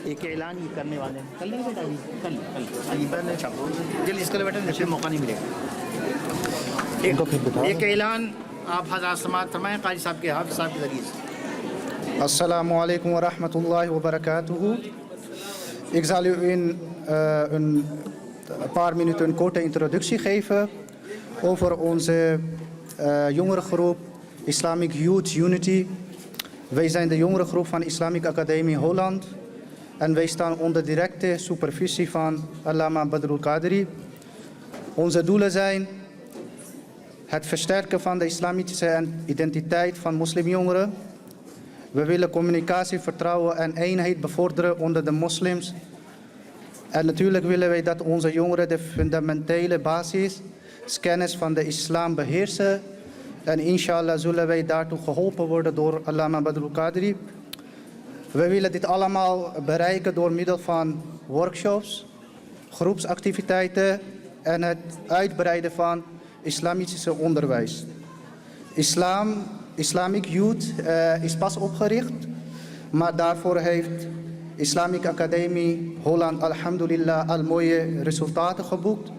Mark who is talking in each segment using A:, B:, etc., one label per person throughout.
A: ایک اعلان یہ کرنے والے ہیں. کر لیں گے بیٹا ابھی؟ کر لیں جلدی اس کے لیے بیٹھے جیسے موقع نہیں ملے گا. ایک اعلان آپ حضرات سماعت فرمائیں قاضی صاحب کے حافظ صاحب کے ذریعے سے.
B: Assalamu alaikum wa rahmatullahi wa barakatuhu. Ik zal u in een paar minuten een korte introductie geven over onze jongerengroep Islamic Youth Unity. Wij zijn de jongerengroep van Islamic Academie Holland en wij staan onder directe supervisie van Allama Badrul Qadri. Onze doelen zijn het versterken van de islamitische identiteit van moslimjongeren. We willen communicatie, vertrouwen en eenheid bevorderen onder de moslims. En natuurlijk willen wij dat onze jongeren de fundamentele basis, kennis van de islam beheersen. En inshallah zullen wij daartoe geholpen worden door Allama Badrul Qadri. We willen dit allemaal bereiken door middel van workshops, groepsactiviteiten en het uitbreiden van islamitische onderwijs. Islamic Youth is pas opgericht, maar daarvoor heeft Islamic Academie Holland alhamdulillah al mooie resultaten geboekt.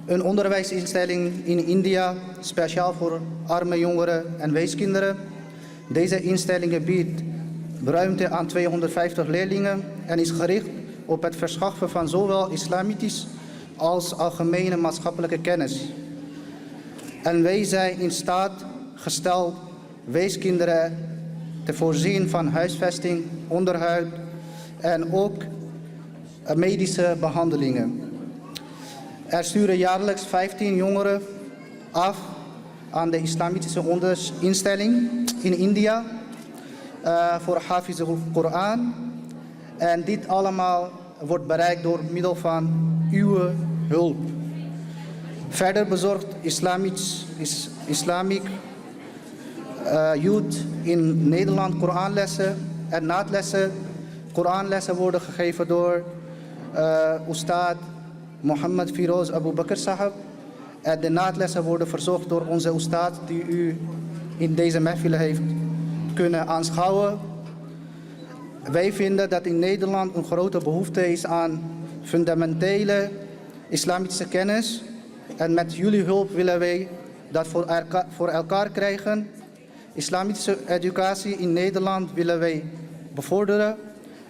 B: Een onderwijsinstelling in India, speciaal voor arme jongeren en weeskinderen. Deze instelling biedt ruimte aan 250 leerlingen en is gericht op het verschaffen van zowel islamitisch als algemene maatschappelijke kennis. En wij zijn in staat gesteld weeskinderen te voorzien van huisvesting, onderhoud en ook medische behandelingen. Er sturen jaarlijks 15 jongeren af aan de islamitische instelling in India voor Hafiz al-Quran. En dit allemaal wordt bereikt door middel van uw hulp. Verder bezorgt Islamic Youth in Nederland Koranlessen en naadlessen. Koranlessen worden gegeven door Ustad Mohammed Firoz Abu Bakr Sahab. En de naadlessen worden verzorgd door onze Ustad die u in deze mehfil heeft kunnen aanschouwen. Wij vinden dat in Nederland een grote behoefte is aan fundamentele islamitische kennis. En met jullie hulp willen wij dat voor elkaar krijgen. Islamitische educatie in Nederland willen wij bevorderen.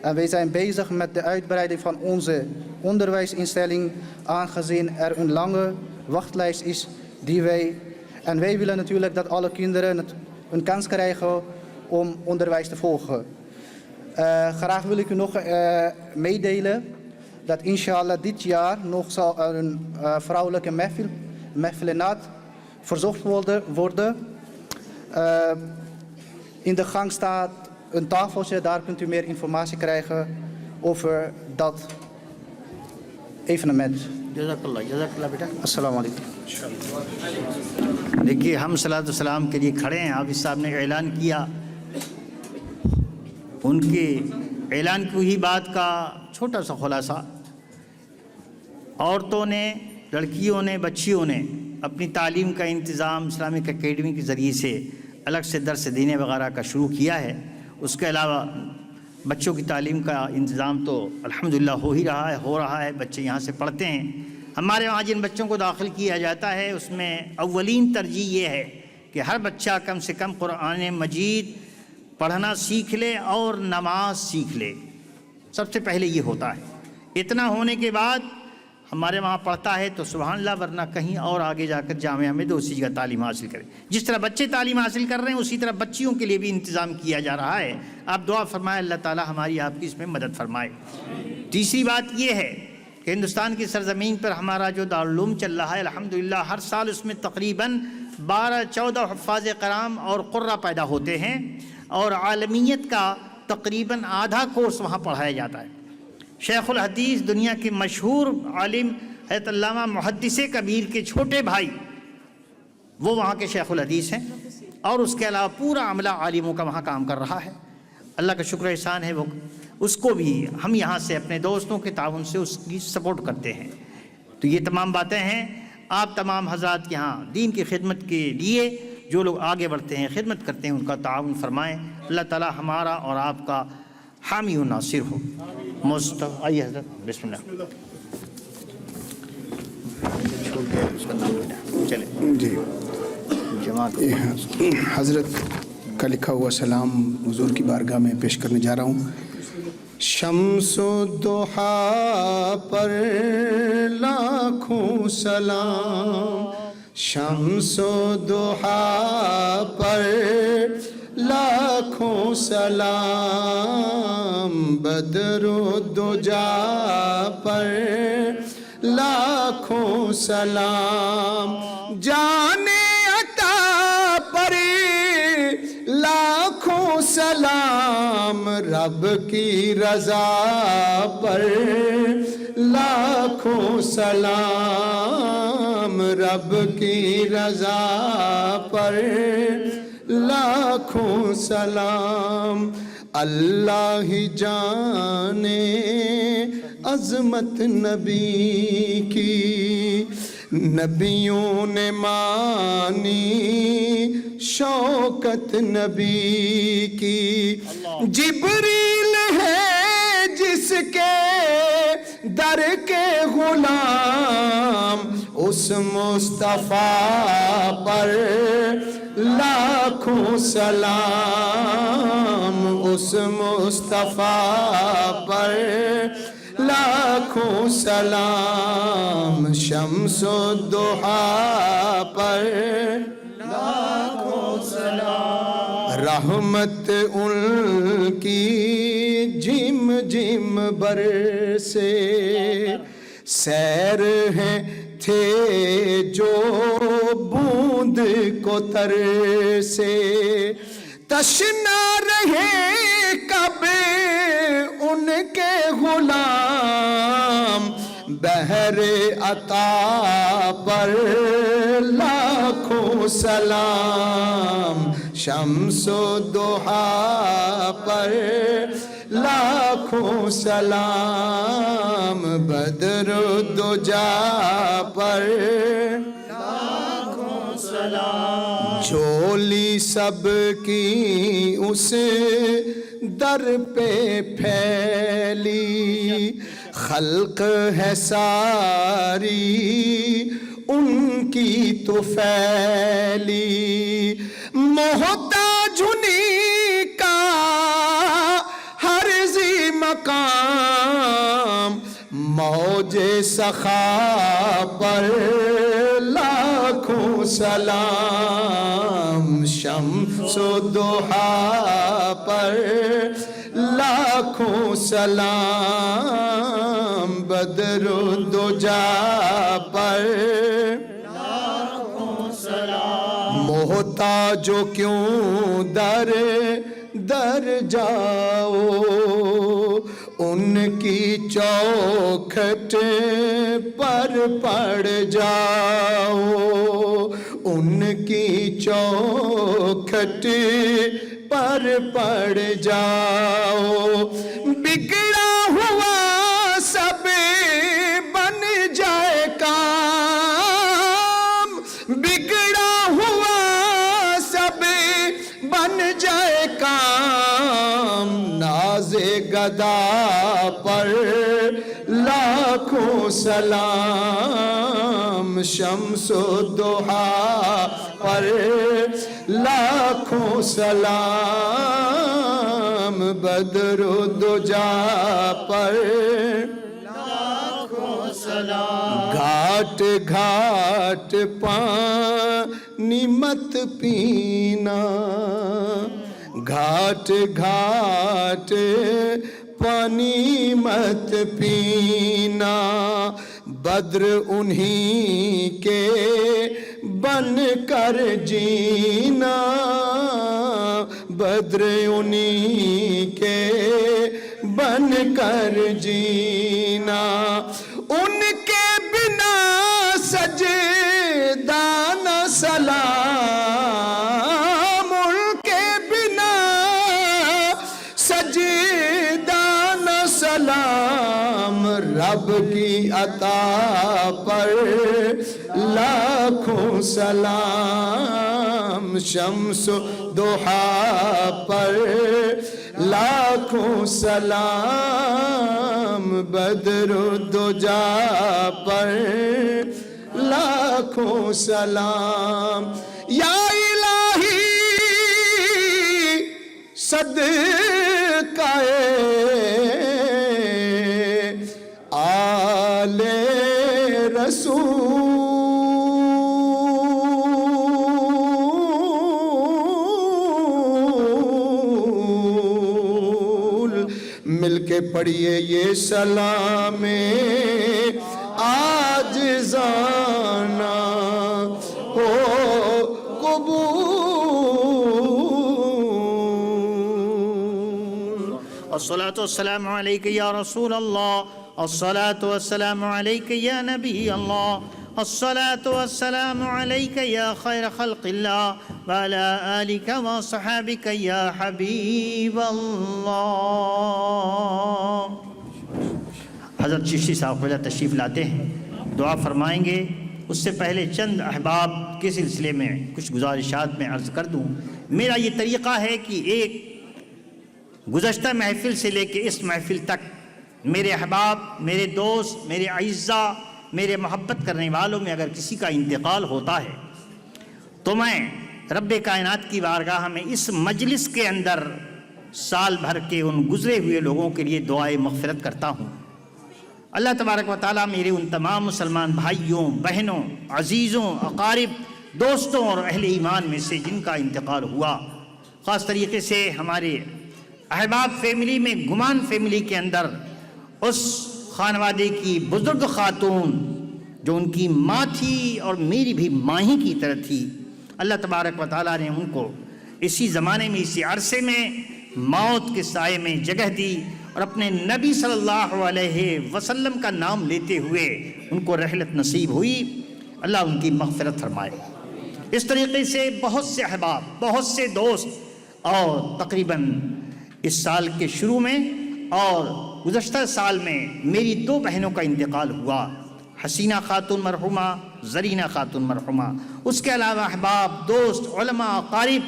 B: En wij zijn bezig met de uitbreiding van onze onderwijsinstelling, aangezien er een lange wachtlijst is En wij willen natuurlijk dat alle kinderen een kans krijgen om onderwijs te volgen. Graag wil ik u nog meedelen dat inshallah dit jaar nog zal er een vrouwelijke mehfilenat verzocht worden. In de gang staat een tafeltje, daar kunt u meer informatie krijgen over dat evenement.
A: جزاک اللہ بیٹا.
B: السلام علیکم.
A: دیکھیے ہم صلاۃ والسلام کے لیے کھڑے ہیں. حافظ صاحب نے اعلان کیا, ان کے اعلان کی ہی بات کا چھوٹا سا خلاصہ. عورتوں نے, لڑکیوں نے, بچیوں نے اپنی تعلیم کا انتظام اسلامک اکیڈمی کے ذریعے سے الگ سے درس دینے وغیرہ کا شروع کیا ہے. اس کے علاوہ بچوں کی تعلیم کا انتظام تو الحمدللہ ہو رہا ہے. بچے یہاں سے پڑھتے ہیں. ہمارے وہاں جن بچوں کو داخل کیا جاتا ہے اس میں اولین ترجیح یہ ہے کہ ہر بچہ کم سے کم قرآن مجید پڑھنا سیکھ لے اور نماز سیکھ لے. سب سے پہلے یہ ہوتا ہے. اتنا ہونے کے بعد ہمارے وہاں پڑھتا ہے تو سبحان اللہ, ورنہ کہیں اور آگے جا کر جامعہ میں دوسری جگہ تعلیم حاصل کرے. جس طرح بچے تعلیم حاصل کر رہے ہیں اسی طرح بچیوں کے لیے بھی انتظام کیا جا رہا ہے. آپ دعا فرمائیں اللہ تعالی ہماری آپ کی اس میں مدد فرمائے. تیسری بات یہ ہے کہ ہندوستان کی سرزمین پر ہمارا جو دارالعلوم چل رہا ہے الحمدللہ ہر سال اس میں تقریباً 12-14 حفاظ کرام اور قرہ پیدا ہوتے ہیں, اور عالمیت کا تقریباً آدھا کورس وہاں پڑھایا جاتا ہے. شیخ الحدیث دنیا کے مشہور عالم حضرت علامہ محدث کبیر کے چھوٹے بھائی وہ وہاں کے شیخ الحدیث ہیں, اور اس کے علاوہ پورا عملہ عالموں کا وہاں کام کر رہا ہے. اللہ کا شکر احسان ہے, وہ اس کو بھی ہم یہاں سے اپنے دوستوں کے تعاون سے اس کی سپورٹ کرتے ہیں. تو یہ تمام باتیں ہیں. آپ تمام حضرات یہاں دین کی خدمت کے لیے جو لوگ آگے بڑھتے ہیں, خدمت کرتے ہیں, ان کا تعاون فرمائیں. اللہ تعالی ہمارا اور آپ کا حامی و ناصر ہو. آئیے حضرت بسم اللہ. چھوڑ دے اس کا نام بیٹا. چلے
C: جی
A: جمع کرو.
C: حضرت کا لکھا ہوا سلام حضور کی بارگاہ میں پیش کرنے جا رہا ہوں. شمس و ضحیٰ پر لاکھوں سلام، شمس و ضحیٰ پر لاکھوں سلام، بدر و دجا پر لاکھوں سلام، جان عطا پر لاکھوں سلام، رب کی رضا پر لاکھوں سلام، رب کی رضا پر لاکھوں سلام. اللہ ہی جانے عظمت نبی کی، نبیوں نے مانی شوکت نبی کی. جبریل ہے جس کے در کے غلام، اس مصطفیٰ پر لاکھوں سلام، اس مصطفیٰ پر لاکھوں سلام، شمس و ضحیٰ پر لاکھوں سلام. رحمت ان کی جم جم برسے، سیر ہیں تھے جو بوند کو ترسے، تشنا رہے کب ان کے غلام، بحر عطا پر لاکھوں سلام، شمس و ضحیٰ پر لاکھوں سلام، بدر و دجا پر لاکھوں سلام. جھولی سب کی اس در پہ پھیلی، خلق ہے ساری ان کی تو پھیلی، محتاج انہیں کا ہر ذی مقام، موج سخا پر لاکھوں سلام، شمس و ضحیٰ پر لاکھوں سلام، بدر و دجا پر لاکھوں سلام. محتاجو کیوں در در جاؤ، ان کی چوکھٹ پر پڑ جاؤ، ان کی چوکھٹ پر پڑ جاؤ، بگڑا ہوا سب بن جائے کام، بگڑا ہوا سب بن جائے کام، ناز گدا پر لاکھوں سلام، شمس و ضحیٰ پر لاکھوں سلام، بدر و دجا پر لاکھوں سلام. گھاٹ گھاٹ پانی مت پینا، گھاٹ گھاٹ پانی مت پینا، بدر انہی کے بن کر جینا، بدر انہی کے بن کر جینا، ان کے بنا سجدہ نہ سلام، ان کے بنا سجدہ نہ سلام، رب کی عطا پر لاکھوں سلام، شمس و ضحیٰ پر لاکھوں سلام بدر الدجا پر لاکھوں سلام یا الہی صدقہ آل رسول مل کے پڑھیے یہ سلام عاجزانہ ہو قبول
A: الصلاة والسلام علیک یا رسول اللہ، الصلاة والسلام علیک یا نبی اللہ، الصلاة والسلام علیک یا خیر خلق اللہ وعلی آلک وصحابک یا حبیب اللہ۔ حضرت چشتی صاحب خواجہ تشریف لاتے ہیں، دعا فرمائیں گے۔ اس سے پہلے چند احباب کے سلسلے میں کچھ گزارشات میں عرض کر دوں۔ میرا یہ طریقہ ہے کہ ایک گزشتہ محفل سے لے کے اس محفل تک میرے احباب، میرے دوست، میرے اعزاء، میرے محبت کرنے والوں میں اگر کسی کا انتقال ہوتا ہے تو میں رب کائنات کی بارگاہ میں اس مجلس کے اندر سال بھر کے ان گزرے ہوئے لوگوں کے لیے دعائے مغفرت کرتا ہوں۔ اللہ تبارک و تعالیٰ میرے ان تمام مسلمان بھائیوں، بہنوں، عزیزوں، اقارب، دوستوں اور اہل ایمان میں سے جن کا انتقال ہوا، خاص طریقے سے ہمارے احباب فیملی میں گمان فیملی کے اندر اس خانوادے کی بزرگ خاتون جو ان کی ماں تھی اور میری بھی ماں ہی کی طرح تھی، اللہ تبارک و تعالیٰ نے ان کو اسی زمانے میں، اسی عرصے میں موت کے سائے میں جگہ دی اور اپنے نبی صلی اللہ علیہ وسلم کا نام لیتے ہوئے ان کو رحلت نصیب ہوئی۔ اللہ ان کی مغفرت فرمائے۔ اس طریقے سے بہت سے احباب، بہت سے دوست، اور تقریباً اس سال کے شروع میں اور گزشتہ سال میں میری دو بہنوں کا انتقال ہوا، حسینہ خاتون مرحومہ، زرینہ خاتون مرحومہ۔ اس کے علاوہ احباب، دوست، علماء، اقارب،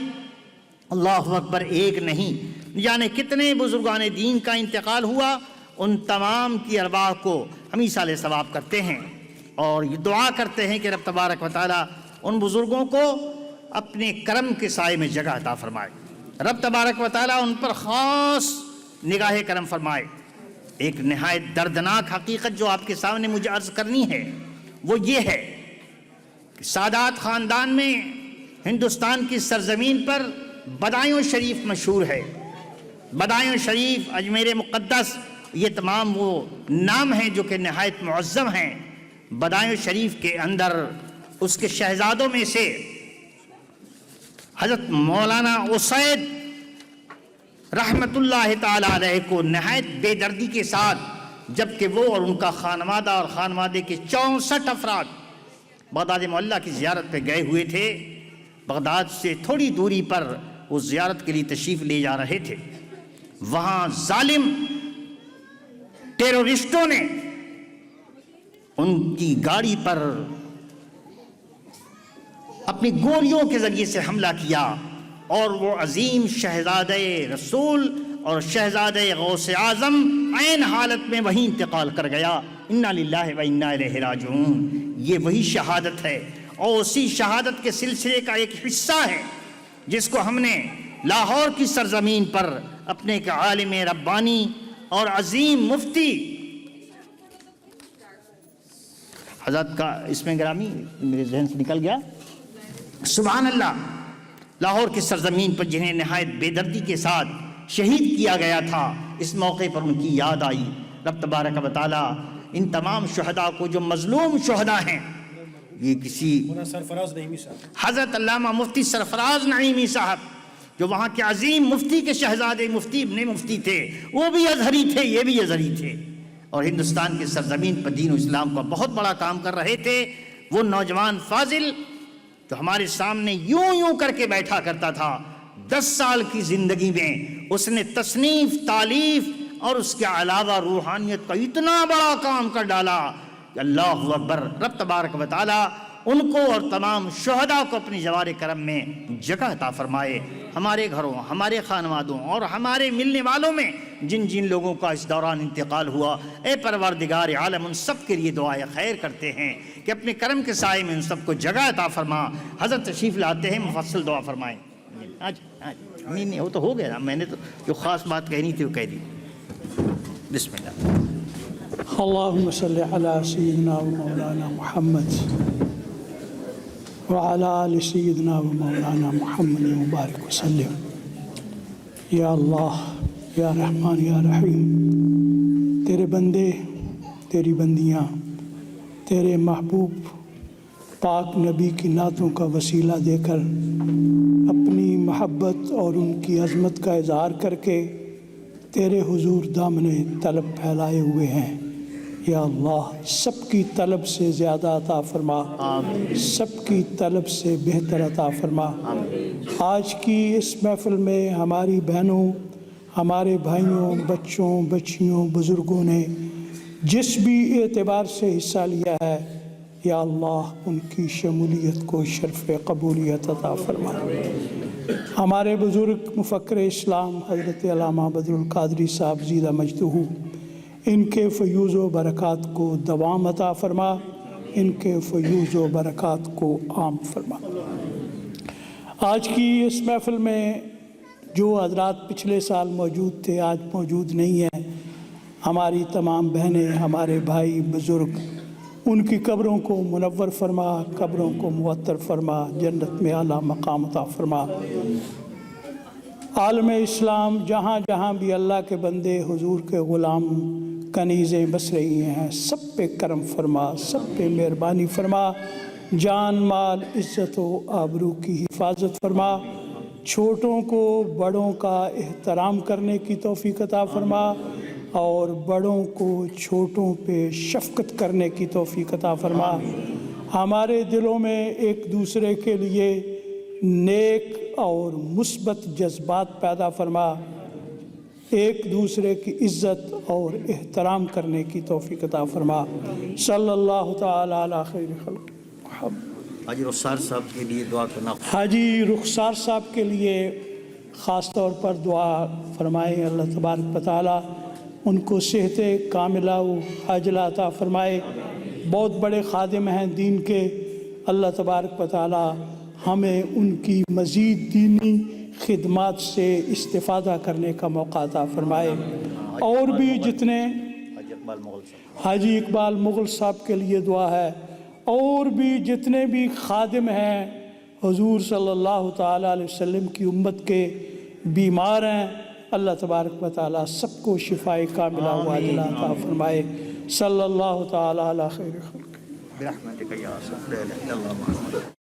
A: اللہ اکبر، ایک نہیں جانے کتنے بزرگان دین کا انتقال ہوا۔ ان تمام کی ارواح کو ہم ایصال ثواب کرتے ہیں اور یہ دعا کرتے ہیں کہ رب تبارک و تعالیٰ ان بزرگوں کو اپنے کرم کے سائے میں جگہ عطا فرمائے، رب تبارک و تعالیٰ ان پر خاص نگاہ کرم فرمائے۔ ایک نہایت دردناک حقیقت جو آپ کے سامنے مجھے عرض کرنی ہے وہ یہ ہے کہ سادات خاندان میں ہندوستان کی سرزمین پر بدایوں شریف مشہور ہے۔ بدایوں شریف، اجمیر مقدس، یہ تمام وہ نام ہیں جو کہ نہایت معظم ہیں۔ بدایوں شریف کے اندر اس کے شہزادوں میں سے حضرت مولانا اسید رحمت اللہ تعالیٰ علیہ کو نہایت بے دردی کے ساتھ، جبکہ وہ اور ان کا خانوادہ اور خانوادے کے 64 افراد بغداد معلیٰ کی زیارت پہ گئے ہوئے تھے، بغداد سے تھوڑی دوری پر وہ زیارت کے لیے تشریف لے جا رہے تھے، وہاں ظالم ٹیرورسٹوں نے ان کی گاڑی پر اپنی گولیوں کے ذریعے سے حملہ کیا اور وہ عظیم شہزادہ رسول اور شہزادہ غوث اعظم عین حالت میں وہیں انتقال کر گیا۔ انا للہ و انا الیہ راجعون۔ یہ وہی شہادت ہے اور اسی شہادت کے سلسلے کا ایک حصہ ہے جس کو ہم نے لاہور کی سرزمین پر اپنے ایک عالم ربانی اور عظیم مفتی حضرت کا اس میں گرامی میرے ذہن سے نکل گیا، سبحان اللہ، لاہور کی سرزمین پر جنہیں نہایت بے دردی کے ساتھ شہید کیا گیا تھا، اس موقع پر ان کی یاد آئی۔ رب تبارک و تعالیٰ ان تمام شہداء کو جو مظلوم شہداء ہیں، یہ کسی حضرت علامہ مفتی سرفراز نعیمی صاحب جو وہاں کے عظیم مفتی کے شہزادے مفتی ابن مفتی تھے، وہ بھی ازہری تھے، یہ بھی ازہری تھے، اور ہندوستان کی سرزمین پر دین و اسلام کا بہت بڑا کام کر رہے تھے۔ وہ نوجوان فاضل جو ہمارے سامنے یوں کر کے بیٹھا کرتا تھا، 10 سال کی زندگی میں اس نے تصنیف، تالیف اور اس کے علاوہ روحانیت کا اتنا بڑا کام کر ڈالا کہ اللہ اکبر، رب تبارک و تعالیٰ ان کو اور تمام شہداء کو اپنی جوار کرم میں جگہ عطا فرمائے۔ ہمارے گھروں، ہمارے خانوادوں اور ہمارے ملنے والوں میں جن جن لوگوں کا اس دوران انتقال ہوا، اے پروردگار عالم ان سب کے لیے دعائے خیر کرتے ہیں کہ اپنے کرم کے سائے میں ان سب کو جگہ عطا فرما۔ حضرت تشریف لاتے ہیں، مفصل دعا فرمائیں۔ آج نہیں وہ تو ہو گیا، میں نے تو جو خاص بات کہنی تھی وہ کہہ دی۔ بسم اللہ۔
D: اللهم صل على سيدنا ومولانا محمد وعلى آل سيدنا ومولانا محمد وبارك وسلم۔ یا اللہ، یا رحمان، یا رحیم، تیرے بندے، تیری بندیاں تیرے محبوب پاک نبی کی نعتوں کا وسیلہ دے کر اپنی محبت اور ان کی عظمت کا اظہار کر کے تیرے حضور دامن طلب پھیلائے ہوئے ہیں۔ یا اللہ، سب کی طلب سے زیادہ عطا فرما، سب کی طلب سے بہتر عطا فرما۔ آج کی اس محفل میں ہماری بہنوں، ہمارے بھائیوں، بچوں، بچیوں، بزرگوں نے جس بھی اعتبار سے حصہ لیا ہے، یا اللہ ان کی شمولیت کو شرف قبولیت عطا فرما۔ ہمارے بزرگ مفکر اسلام حضرت علامہ بدر القادری صاحب زیدہ مجدہ، ان کے فیوض و برکات کو دوام عطا فرما، ان کے فیوض و برکات کو عام فرما۔ آج کی اس محفل میں جو حضرات پچھلے سال موجود تھے آج موجود نہیں ہیں، ہماری تمام بہنیں، ہمارے بھائی بزرگ، ان کی قبروں کو منور فرما، قبروں کو معطر فرما، جنت میں اعلیٰ مقام عطا فرما۔ عالم اسلام جہاں جہاں بھی اللہ کے بندے حضور کے غلام کنیزیں بس رہی ہیں، سب پہ کرم فرما، سب پہ مہربانی فرما، جان مال عزت و آبرو کی حفاظت فرما، چھوٹوں کو بڑوں کا احترام کرنے کی توفیق عطا فرما، اور بڑوں کو چھوٹوں پہ شفقت کرنے کی توفیق عطا فرما۔ ہمارے دلوں میں ایک دوسرے کے لیے نیک اور مثبت جذبات پیدا فرما، ایک دوسرے کی عزت اور احترام کرنے کی توفیق عطا فرما۔ صلی اللہ تعالیٰ علی خیر خلق محمد۔
A: حاجی رخسار صاحب کے لیے دعا کرنا۔
D: حاجی رخسار صاحب کے لیے خاص طور پر دعا فرمائے، اللہ تبارک و تعالیٰ ان کو صحت کاملہ و عاجلہ عطا فرمائے۔ بہت بڑے خادم ہیں دین کے، اللہ تبارک و تعالیٰ ہمیں ان کی مزید دینی خدمات سے استفادہ کرنے کا موقع عطا فرمائے۔ اور بھی جتنے حاجی اقبال مغل صاحب کے لیے دعا ہے، اور بھی جتنے بھی خادم ہیں حضور صلی اللہ تعالیٰ علیہ وسلم کی امت کے بیمار ہیں، اللہ تبارک و تعالیٰ سب کو شفائے کاملہ و عاجلہ عطا فرمائے۔ صلی اللہ تعالیٰ علی خیر خلق۔
A: برحمتک یا رب، لا الہ الا اللہ محمد۔